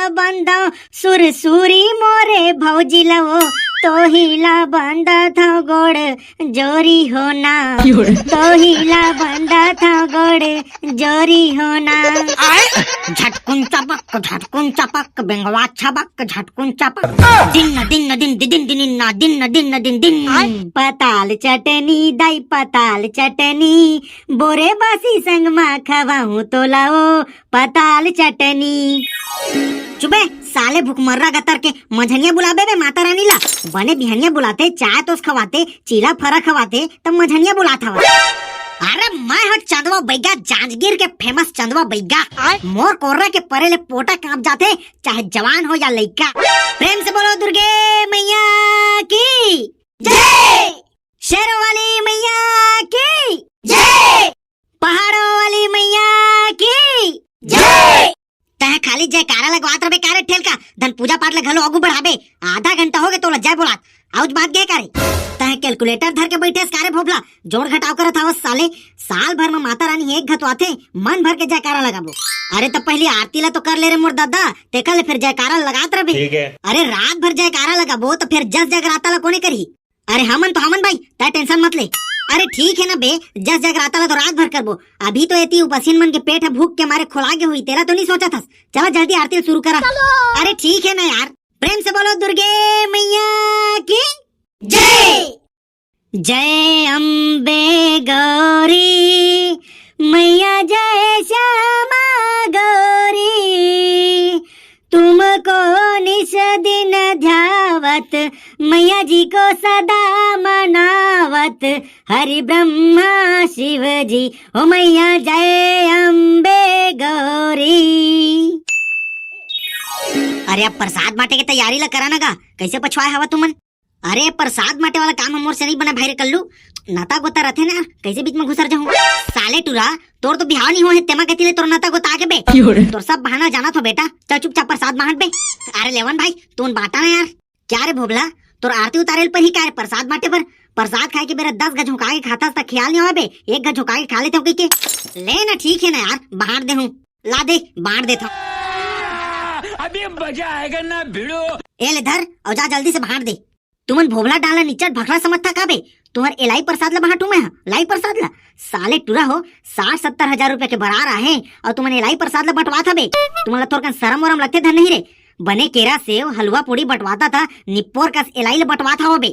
बंदा सुरसुरी मोरे भौजिला वो तोहिला बंदा था गोड़ जोरी होना, तोहिला बंदा था गोड़ जोरी होना। झटकुन चपक बेंगवा छबक झटकुन चपक दिन दिन दिन दिन दिन दिन दिन दिन दिन। पताल चटनी दाई पताल चटनी बोरे बासी संग मा खवाऊं तो लाओ पताल चटनी। चुबे साले भूखमर्रा गतर के मझनिया बुलाबे बे माता रानी ला। बने बिहनिया बुलाते चाय तोस खवाते चीला फरा खवाते तब मझनिया बुलाता हुआ। अरे मैं हो चंदवा बैगा जांजगीर के फेमस चंदवा बैगा। मोर कोर्रा के परेले पोटा कांप जाते चाहे जवान हो या लइका। प्रेम से बोलो दुर्गे मैया की जय, शेरों वाली मैया की जय, पहाड़ों वाली मैया की जय। तह खाली जयकारा लगवात रबे कारे ठेल का धन पूजा पाठ ले घलो आगू बढ़ाबे। आधा घंटा हो गए तो जय बोलात आउज बात गए कारे। तह कैलकुलेटर धर के बैठे कारे भोपला जोड़ घटाव करत हवस साले। साल भर में माता रानी एक घतवाथे मन भर के जयकारा लगाबो। अरे तब पहले आरती ला तो कर ले रे मोर दादा तेका ले फिर जयकारा लगात रबे। अरे रात भर जयकारा लगाबो तो फिर जस जगराता ला कोने करही। अरे हमन तो हमन भाई तय टेंशन मत ले। अरे ठीक है ना बे जस जगराता ला तो रात भर करबो। अभी तो एती उपसीन मन के पेट है भूख के मारे खोलागे हुई तेरा तो नहीं सोचा था। चला जल्दी आरती शुरू करा। अरे ठीक है ना यार। प्रेम से बोलो दुर्गे मैया की जय, जय अम्बे गौरी मैया जय श्यामा गौरी। तुमको निस दिन ध्यावत मैया जी को सदा मनावत हरि ब्रह्मा शिव जी ओ मैया जय अम्बे गौरी। अरे अब प्रसाद बांटे के तैयारी ला करा नगा कैसे पछवाए हवा तुमन। अरे प्रसाद बांटे वाला काम हमोर से नहीं बना भाई रे कल्लू। नाता गोता रहते ना कैसे बीच में घुसर जाऊं। साले टूरा तोर तो बिहाव नहीं हुए तेमा कहती ले तोर नाता गोता आगे बे। तोर सब बहाना जाना था बेटा। चल चुपचाप प्रसाद बांट बे। अरे लेवन भाई तू बांटा ना यार। क्या रे भोबला तोर आरती उतारेल पर ही क्या प्रसाद बांटे पर। प्रसाद खाए के बेरा 10 गज झुका के खाता था ख्याल नहीं हुआ बे। एक गज झुका के खा लेते हो के ले ना। ठीक है ना यार बांट दे हूँ ला दे बांट देता अभी मजा आएगा ना भिड़ो। ए ले धर और जा जल्दी से बांट दे। तुमन भोबला डाला नीचट भखड़ा समझ था काबे। तुम्हार एलाई प्रसाद ला बांटू मैं लाई प्रसाद ला। साले टूरा हो 60-70 हजार रुपए के बरार आहे और तुमने एलाई प्रसाद ला बंटवा था बे। तुम्हारा थोड़ा शर्म वरम लगते धन नहीं रे। बने केरा सेव हलवा पूड़ी बंटवाता था निप्पोर का एलाई ला बंटवा था वो बे।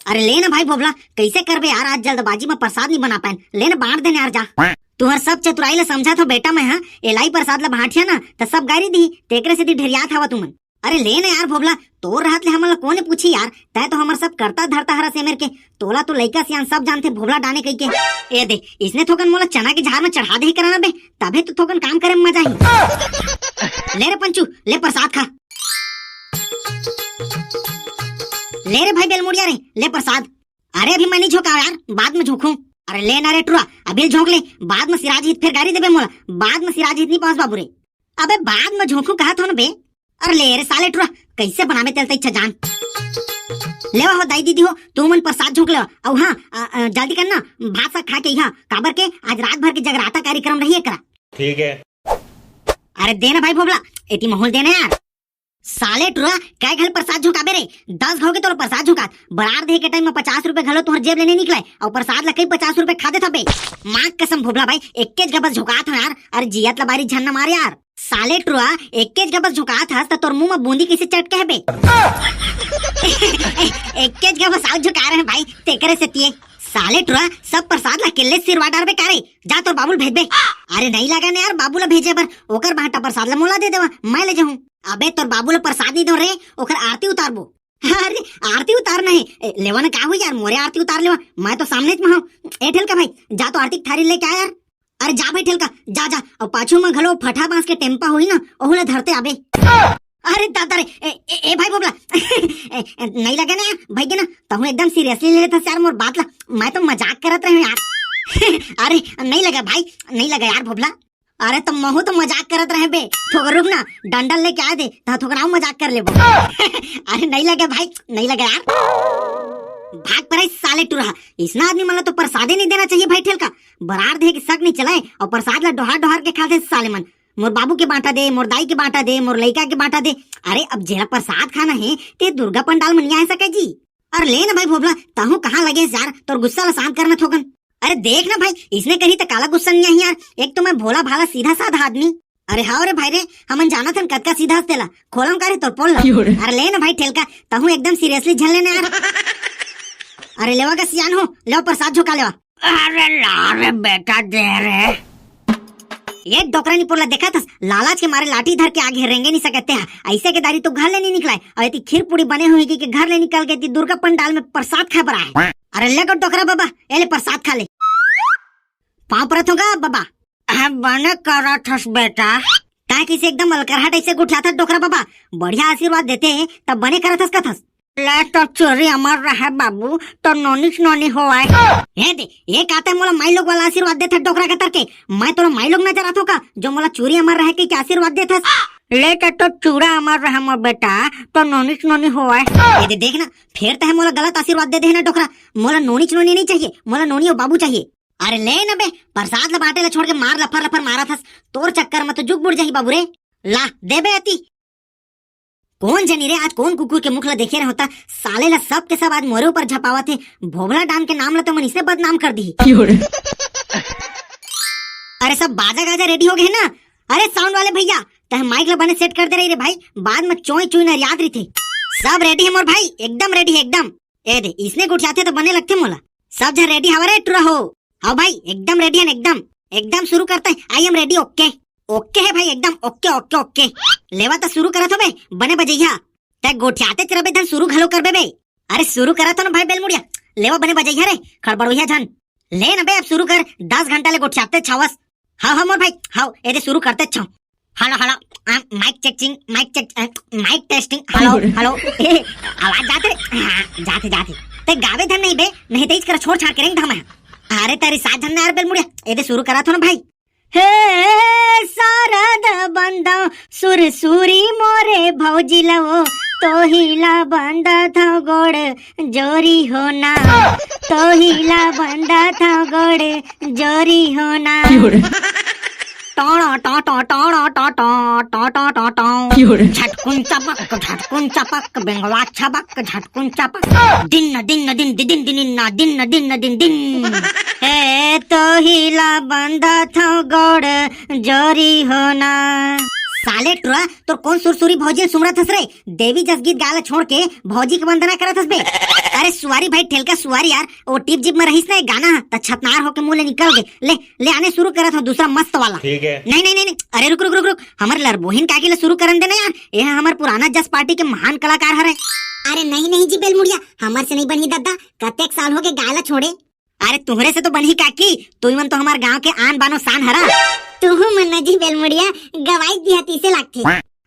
अरे ले ना भाई भोबला कैसे कर बे यार। आज जल्दबाजी में प्रसाद नहीं बना पाए ले ना बांट देने यार जा। तुम्हार सब चतुराई ला समझा था बेटा मैं हाँ एलाई प्रसाद ला बांटिया ना तो सब गारी दी तेकरे से दी ढेरिया था तुमन। अरे ले ना यार भोबला तोर राहत ले हमला कोने पूछी यार। तय तो हमार सब करता धरता हरा सेमेर के तोला तो लइका सियान सब जानते भोबला डाने कई के। ए दे इसने थोकन मोला चना के झाड़ में चढ़ा दे ही कराना बे तबे तो थोकन काम करे में मजा ही। ले रे पंचू ले प्रसाद खा। ले रे भाई बेलमुड़िया रे ले प्रसाद। अरे अभी मैं नहीं झोंका यार बाद में झोंकू। अरे ले ना रे टुरा अभी झोंक ले बाद में सिराज हित फिर गाड़ी देबे मोला। बाद में सिराज हित नहीं पास बाबू रे। अबे बाद में झोंकू कहा था ना बे। अरे ले रे साले टुरा कैसे बनावे तेल इच्छा जान। लेवा हो दाई दीदी हो तू मन प्रसाद झोंक ले। और हाँ जल्दी करना भात सा खा के यहाँ काबर के आज रात भर के जगराता कार्यक्रम रही है करा। ठीक है। अरे देना भाई भोबला एटी माहौल देना यार। साले टुरा क्या घर प्रसाद झुकाबे रे 10 घाव के तो प्रसाद झुका बरार दे के टाइम में 50 रुपए घलो तुहर जेब लेने निकले और प्रसाद लकई 50 रुपए खा दे था बे। माँ कसम भोबला भाई इक्केज गबस झुका था यार। अरे जियात ला बारी झन्ना मार यार। साले टुरा इक्केज गबस झुका था तो तोर मुंह में बूंदी किसे चट के है बे। इक्केज गबस आउ झुका रहे हैं भाई तेकरे से तिये। साले टुरा सब प्रसाद ला किल्ले सिरवा डार बे कारे जा तोर बाबूल भेज बे। अरे नहीं लगा ना यार बाबू ला भेजे पर ओकर बाटा प्रसाद ला मोला दे देवा मैं ले जाऊं। अबे तोर बाबू ला प्रसाद नहीं दो रे ओकर आरती उतारबो। अरे आरती उतारना है लेवा ना क्या हुई यार मोरे आरती उतार लेवा मैं तो सामने में हूँ। ए ठेल का भाई जा तो आरती थारी लेके आ यार। अरे जा भाई ठेल का जा जा और पाछू में घलो फटा बांस के टेम्पा हुई ना ओहुला धरते आबे। अरे दादा रे ए भाई बोबला नहीं लगे ना भाई के ना तहु एकदम सीरियसली ले लेता यार मोर बात ला मैं तो मजाक करत रहे यार। अरे नहीं लगा भाई नहीं लगा यार भोबला। अरे तुम महू तो मजाक करत रहे बे थोड़ा रुक ना डंडल लेके आए दे थोड़ा मजाक कर ले। अरे नहीं लगे भाई नहीं लगा यार भाग पर साले टुरा। इसना आदमी मतलब तो प्रसादे नहीं देना चाहिए भाई ठेल का बरार दे के शक नहीं चलाए और प्रसाद ला डोहार डोहार के खाते साले मन मोर बाबू के बांटा दे, मोर दाई के बांटा दे, मोर लड़का के बांटा दे। अरे अब जेला प्रसाद खाना है ते दुर्गा पंडाल में नहीं आ सके जी। अरे ले ना भाई भोबला, ताहू कहाँ लगे यार, तोर गुस्सा ला शांत करना थोकन। अरे देख ना भाई, इसने कही तो काला गुस्सा नहीं है यार। एक तो मैं भोला भाला सीधा साधा आदमी। अरे हाँ रे भाई रे, हमन जाना था कद का सीधा तेला खोलम करे तोर पोल। अरे ले ना भाई ठेलका, ताहू एकदम सीरियसली झल लेने यार। अरे लेवा का सियान हो, ले प्रसाद झोंका लेवा। अरे ला रे बेटा दे रे। ये डोकरा नहीं पोला देखा था, लालाच के मारे लाठी धर के आगे रेंगे नहीं सकते हैं। ऐसे के दारी तो घर ले नहीं निकला और इतनी खीर पूरी बने हुई कि घर ले निकल गई थी दुर्गा पंडाल में प्रसाद खा पर आए। अरे ले डोकरा बाबा, ले प्रसाद खा ले। पाँव परत होगा बाबा। बने करा थस बेटा, ता किसी एकदम अलकरहट ऐसे गुठला था डोकरा बाबा, बढ़िया आशीर्वाद देते हैं तब बने करा था कथस। ले तो चोरी अमर रहे बाबू, तो नोनिस नोनी हो आए। ये दे, ये कहता है मोला माई लोग वाला आशीर्वाद देता डोकरा के तरके। मैं तोरा माई लोग नजर आता का जो मोला चोरी अमर रहे के क्या आशीर्वाद देता। ले तो चूड़ा अमर रहे मोर बेटा, तो नोनिस नोनी हो आए। ये दे देखना, फिर तो है मोला गलत आशीर्वाद दे देना डोकरा। मोला नोनिच नोनी नहीं चाहिए, मोला नोनी और बाबू चाहिए। अरे ले न बे, प्रसाद ला बाटे ला छोड़ के मार लफर लफर मारा था तोर चक्कर में तो जुग बुड़ जाही बाबू रे। ला दे बे अति। कौन जनी रे आज कौन कुकुर के मुख ला देखे रहे होता, साले ला सब के सब आज मोरे ऊपर झपावा थे। भोबला डान के नाम ला तो मन इसे बदनाम कर दी। अरे सब बाजा गाजा रेडी हो गए ना। अरे साउंड वाले भैया, तह माइक ला बने सेट कर दे रही रे भाई, बाद में चोई चुई न याद रही थे। सब रेडी है मोर भाई, एकदम रेडी है एकदम। ए दे, इसने गुठियाते तो बने लगते मोला। सब जन रेडी हमारे टूरा हो। हाँ भाई एकदम रेडी है एकदम, एकदम शुरू करते हैं। I am ready. Okay okay है भाई, एकदम ओके ओके ओके। लेवा तो शुरू करा था बे, बने बजैया ते गोठियाते चरबे धन शुरू घलो कर बे। अरे शुरू करा था ना भाई बेलमुड़िया, लेवा बने बजैया रे खड़बड़ोहिया धन। ले ना बे अब शुरू कर, 10 घंटा ले गोठियाते छावस। हाँ हाँ मोर भाई, हाँ ए दे शुरू करते छाओ। Hello hello, mic checking, mic testing. Hello hello, आवाज जाते रे? जाते जाते ते गावे धन नहीं बे, नहीं तेज कर छोड़ छाड़ के रेंग धमा। अरे तेरी साथ धन यार बेलमुड़िया, ए दे शुरू करा था ना भाई। हे सारद बंदा सुरसुरी मोरे भौजी लवो, तो हिला बंदा था गोड़ जोरी होना, तो हिला बंदा था गोड़ जोरी होना। झटकुन चपक बेंगवा छबक, झटकुन चपक दिन दिन दिन दिन दिन दिन दिन दिन दिन। ए तो हिला बंदा था गोड़ जोरी होना। साले टुरा तो कौन सुरसुरी भौजी सुमरा थस रे, देवी जस गीत गाला छोड़ के भौजी की वंदना करत हस बे। अरे सुवारी भाई ठेलका सुवारी यार, वो टिप जिप में रहीस ना गाना त छतनार होके मुंह ले निकल गए। ले आने शुरू करत हो दूसरा मस्त वाला। ठीक है। नहीं नहीं नहीं, अरे रुक रुक रुक रुक, हमारे लरबोहिन काकी ले शुरू करन देना यार, ये हमारे पुराना जस पार्टी के महान कलाकार हरे। अरे नहीं नहीं जी बेलमुड़िया, हमारे से नहीं बनी दादा, कतेक साल हो गए गायला छोड़े। अरे तुहरे से तो बनी काकी, तू मन तो हमारे गांव के आन बानो शान हरा। तू मन्ना जी बेलमुड़िया गवाई दिया तीसे लागते।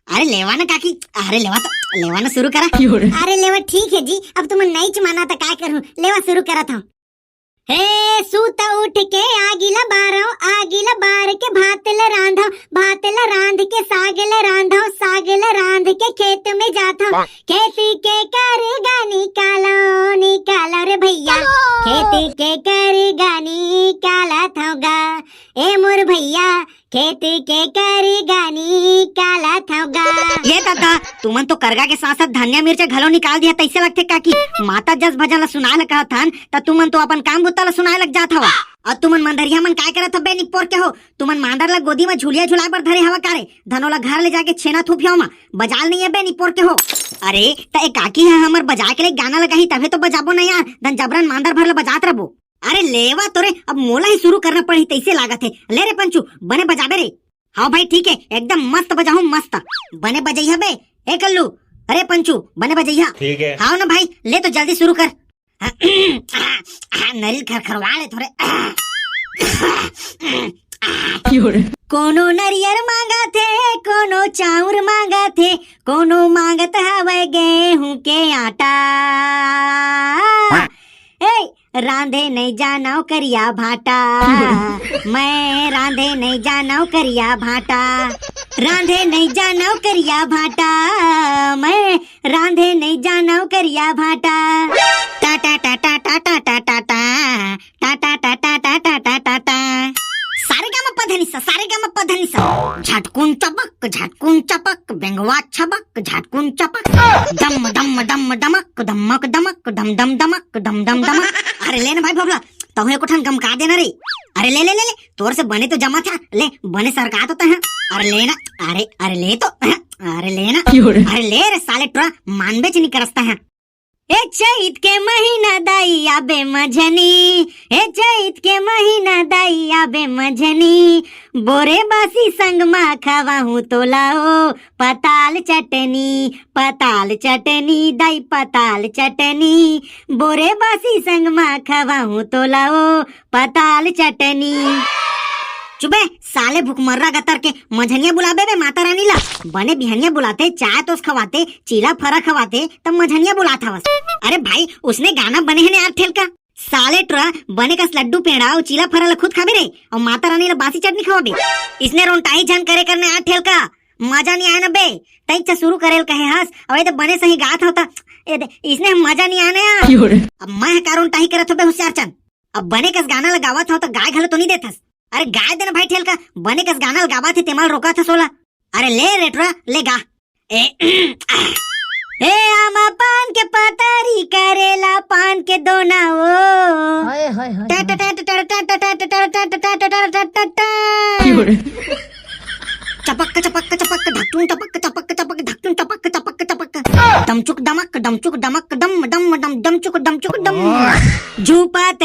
अरे लेवा ना काकी, अरे लेवा ना शुरू करा। अरे लेवा ठीक है जी, अब तुम नहीं चमाना था काय करूं, लेवा शुरू करा था। हे सूता उठ के आगिला बार के भातल रांध के सागल रांध के खेत में जाता, खेती के करेगा निकालो रे भैया, खेती के करेगा निकाला थागा। ए मोर भैया खेती के करेगा निकाला थागा। ये दादा तुमन तो करगा के साथ साथ धनिया मिर्चा घलो निकाल दिया, तैसे लगते काकी माता जस भजन ला सुनाए ला कहा था, त तुमन तो अपन काम बुत्ता ला सुनाए लग जात हवा। और तुमन मंदरिया मन काय करत हबे निपोर के हो, तुमन मांडर ला गोदी में झुलिया झुलाए पर धरे हवा कारे, धनोला घर ले जाके छेना थूपियो मा बजाल नहीं है बे निपोर के हो। अरे त एक काकी है हमर बजा के ले गाना लगाही तबे तो बजाबो ना यार, धन जबरन मांडर भर ला बजात रबो। अरे लेवा तोरे अब मोला ही शुरू करना पड़ी तैसे लागत है। ले रे पंचू बने बजाबे रे। हाँ भाई ठीक है, एकदम मस्त बजाऊं मस्त, बने बजैया बे। ए कल्लू, अरे पंचू बने बजैया। ठीक है। हाँ ना भाई, ले तो जल्दी शुरू कर। नरिल खरखरवा ले थोड़े। कोनो नरियर मांगा थे, कोनो चाउर मांगा थे, कोनो मांगत हवे गेहूं के आटा। रांधे नहीं जाना करिया भाटा, मैं रांधे नहीं जाना करिया भाटा, रांधे नहीं जाना करिया भाटा, मैं रांधे नहीं जाना करिया भाटा। टा टा टा टा टा टा टा टा टा टा टा टा टा टा टा टा टा। सारे गामा पधनिसा झटकुन चपक बेंगवा छबक झटकुन चपक दम दम दम दमक दमक दमक दम दम दमक दम दम दमक। अरे ले ना भाई भोगला तहु एको ठन गमका देना रे। अरे ले ले ले ले तोर से बने तो जमा था ले बने सरका तो है। अरे ले ना अरे ले तो अरे ले ना अरे ले रे साले ट्रा मानबे च नहीं करसता है। ए चैत के महीना दाई आबे मझनी ए चैत के महीना दाई आबे मझनी बोरे बासी संग मा खवाहू तो लाओ पताल चटनी दाई पताल चटनी बोरे बासी संग मा खवाहू तो लाओ पताल चटनी। चुबे साले भुखमर्रा गतर के मझनिया बुलाबे बे माता रानी ला बने बिहनिया बुलाते चाय तोस खवाते चीला फरा खवाते तब मझनिया बुलाता बस। अरे भाई उसने गाना बने है यार ठेल का साले ट्रा बने का लड्डू पेड़ा और चीला फरा ला खुद खाबे रे और माता रानी ला बासी चटनी खवाबे। इसने रोंटाई झन करे करने यार ठेल का मजा नहीं आया ना बे तई शुरू करेल कहे हंस और तो बने सही गात होता इसने मजा नहीं आने यार। अब मैं कारों टाही करत हो बे होशियार चंद अब बने कस गाना लगावत हो तो गाय घलो तो नहीं देथस। अरे गाय देना भाई ठेल का बने कस गाना गावा थे तेमाल रोका था सोला। अरे ले रेटरा ले गा ए आमा पान के पतारी करेला पान के दोना चपक चपक चपक ढक्टून चपक चपक चपक ढक्टून चपक चपक चपक दमचुक दमक दमचुक दमक दम दम दम दमचुक दमचुक दम झूपत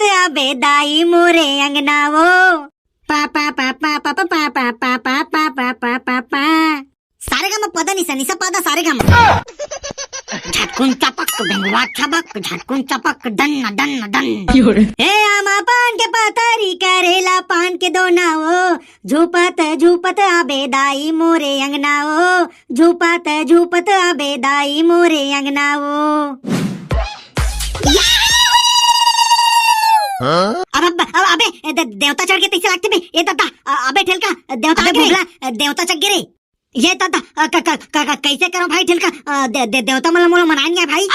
आबे दाई मोरे अंगना वो पा पा पा पा पा पा पा पा पा पा पा पा पा पा पा सारे गा पदा निसा पादा सारे गा झटकुन चपक बेंगवा छबक झटकुन चपक दन दन दन ए आमा पान के पतारी करेला पान के दोना वो झूपत आबे दाई मोरे अंगना वो झूपत आबे दाई मोरे अंगना वो। अब अबे देवता चढ़ के तैसे लागते बे ये दादा अबे ठेल का देवता गिरे देवता चढ़ गिरे ये दादा कैसे करो भाई ठेल का देवता मला मोला मनाएंगे भाई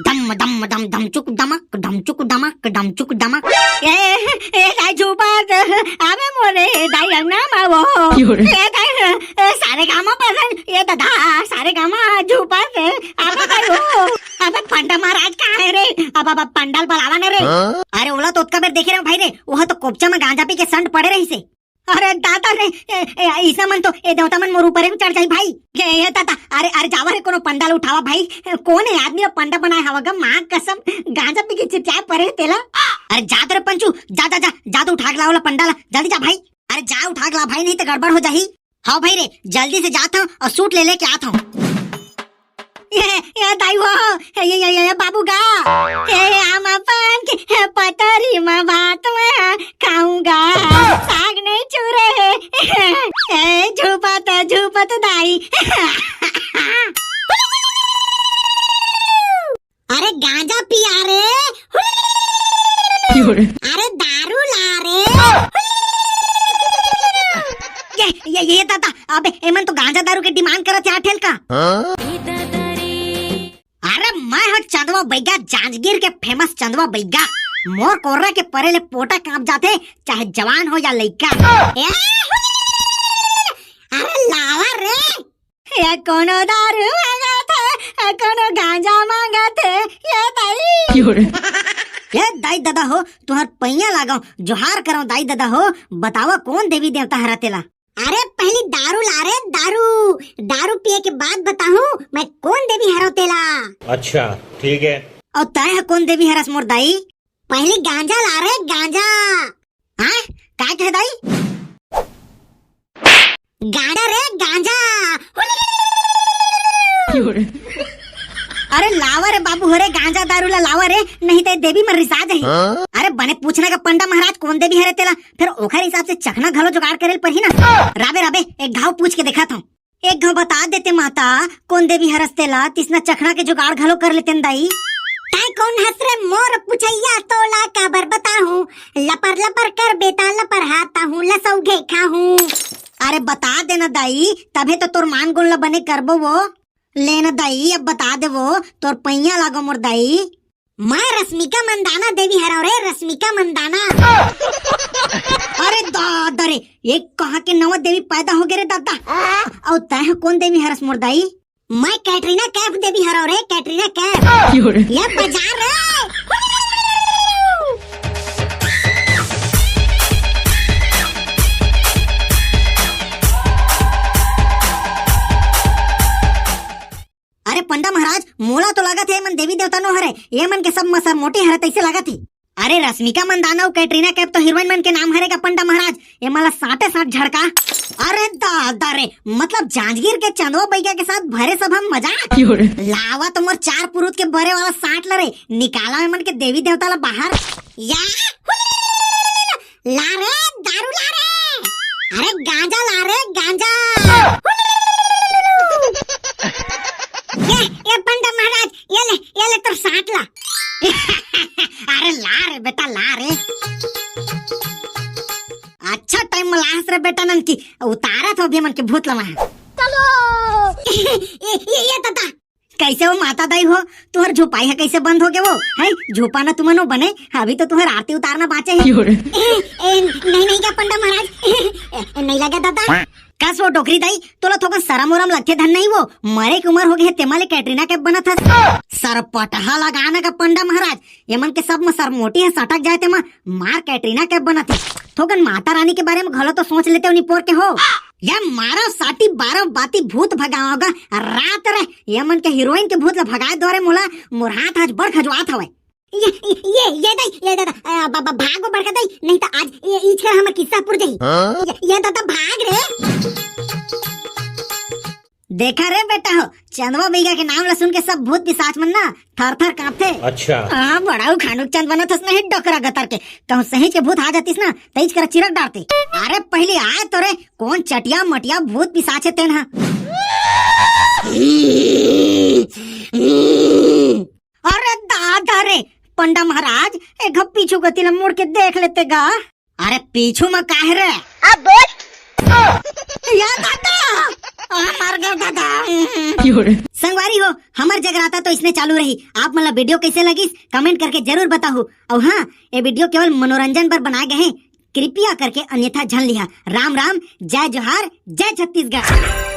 दम दम दम दमचुक दमक दमचुक दमक ए दाई झूपत आबे मोरे दाई अंगना मावो ए दाई सारे गामा पसंद ये दादा सारे गामा झूपत आबे करो अबे पंडा महाराज कहाँ है रे अब पंडाल बुलावा न रे। अरे ओला तो उत्का बेर देखे रहे भाई रे वह तो कोपचा में गांजा पी के संड पड़े रही से। अरे दादा रे ईसा मन तो ए देवता मन मोर ऊपर चढ़ जाई भाई ये दादा अरे जावा रे कोनो पंडाल उठावा भाई कौन है आदमी पंडा बनाए हवा गा मां कसम गांजा पी के चिपचाए पड़े तेला। अरे जा रे पंचू जा तो उठा के लाओ पंडाल जल्दी जा भाई। अरे जा उठा के ला भाई नहीं तो गड़बड़ हो जाही। हाँ भाई रे जल्दी से जाता हूँ और सूट ले लेके आता हूँ। ये दाई वो ये बाबू गा ये आमा पान के पतरी में बात में खाऊंगा साग नहीं चूरे झूपत दाई अरे गांजा पिया रे अरे दारू ला रे ये दादा अबे एमन तो गांजा दारू के डिमांड करत है ठेल का। अरे मैं हूँ चंदवा बैगा जांजगीर के फेमस चंदवा बैगा मोर कोर्रा के परेले पोटा कांप जाते चाहे जवान हो या लड़का। अरे लावा रे ये कोनो दारू मांगा था कोनो गांजा मांगा थे ये दाई दादा हो तुहर पैया लगाओ जोहार करो दाई दादा हो बतावा कौन देवी देवता हरातेला। अरे पहली दारू ला रे दारू पिए के बाद बताऊं मैं कौन देवी हरातेला। अच्छा ठीक है और तय है कौन देवी हरस मोर दाई। पहली गांजा ला रे गांजा। हाँ काय कहे दाई गाड़ा रे गांजा। अरे लावा रे बाबू हो रे गांजा दारू ला लावा रे नहीं तो देवी में रिसा जाही। अरे बने पूछना का पंडा महाराज कौन देवी हरे तेला फिर ओखर हिसाब से चखना घलो जुगाड़ करेल पर ही ना। राबे एक घाव पूछ के देखा था एक घाव बता देते माता कौन देवी हरस तेला तिसना चखना के जुगाड़ घलो कर लेते दाई। ताई कौन हंस रे मोर पुछैया तोला काबर बताहूं लपर लपर कर बेटा लपर हाता हूं लसौघे खाहूं। अरे बता देना दाई तभे तो तोर मान गुण ला बने करबो वो लेना दाई अब बता दे वो तोर पैया लागो मोर दाई। मैं रश्मिका मंदाना देवी हराव रे, रश्मिका मंदाना। अरे दादा रे, ये कहाँ के नवा देवी पैदा हो गए रे दादा। और तय कौन देवी हरस मुर्दाई? मैं कैटरीना कैफ देवी हराव रे, कैटरीना कैफ। ये बाजार रे। अरे पंडा महाराज, मोला तो लगा थे मन देवी देवता नो हरे, ये मन के सब मसर मोटी हरे तैसे लगा थी। अरे रश्मिका मंदाना और कैटरीना कैफ तो हीरोइन मन के नाम हरेगा पंडा महाराज, ये मला 60 झड़का। अरे दादा रे, मतलब जांजगीर के चंदवा बैया के साथ भरे सब हम मजाक। लावा तो मोर 4 पुरुष के भरे वाला 60 लरे, निकाला में मन के देवी देवता ला बाहर। या ला रे दारू ला रे, अरे गांजा ला रे गांजा। ये पंडा महाराज, ये ले तो 60 ला। अरे ला रे बेटा ला रे। अच्छा टाइम में लास रे बेटा नंकी, उतारा तो अभी मन के भूत लमा। चलो ये दादा कैसे हो माता दाई हो, तुहर झोपाई है कैसे बंद हो गए वो है? झोपा ना तुमनो बने, अभी तो तुहर आरती उतारना बाचे है। नहीं क्या पंडा महाराज, नहीं लगा दादा। कस वो टोकरी दाई, तोला थोड़ा सरम उरम लगते धन नहीं, वो मरे की उम्र हो गई है, तेमाले कैटरीना कैफ बना था। सर पटहा लगाना का पंडा महाराज, ये मन के सब में सर मोटी है, सटक जाए तेमा मार कैटरीना कैफ बना थी। थोकन माता रानी के बारे में घलो तो सोच लेते हो निपोर के हो। या मारा साटी 12 बाती भूत भगाओगा रात रे, ये मन के हीरोइन के भूत ला भगाए दौरे मोला मोर हाथ आज बड़ खजवात हवे। ये दादा भागो बड़का दाई, नहीं तो आज ये इछे हम किस्सा पुर जाई। ये दादा भाग रे। देखा रे बेटा हो, चंदवा भैया के नाम ला सुन के सब भूत पिशाच मन ना थर थर कांपते। अच्छा हाँ, बड़ाऊ खानुक चंद बना थस नहीं डोकरा गतर के, कहूँ सही के भूत आ जातीस ना तेज कर चिरक डालते। अरे पहले आए तो रे कौन चटिया मटिया भूत पिशाच है तेन। अरे दादा रे पंडा महाराज, एक पीछू गति ला मुड़ के देख लेते गा। अरे पीछू में काहे रे? अब या दादा, मर गया दादा। संगवारी हो, हमार जगराता तो इसने चालू रही। आप मतलब वीडियो कैसे लगी कमेंट करके जरूर बताओ। और हाँ, ये वीडियो केवल मनोरंजन पर बनाए गए हैं, कृपया करके अन्यथा झन लिया। राम राम, जय जोहार, जय छत्तीसगढ़।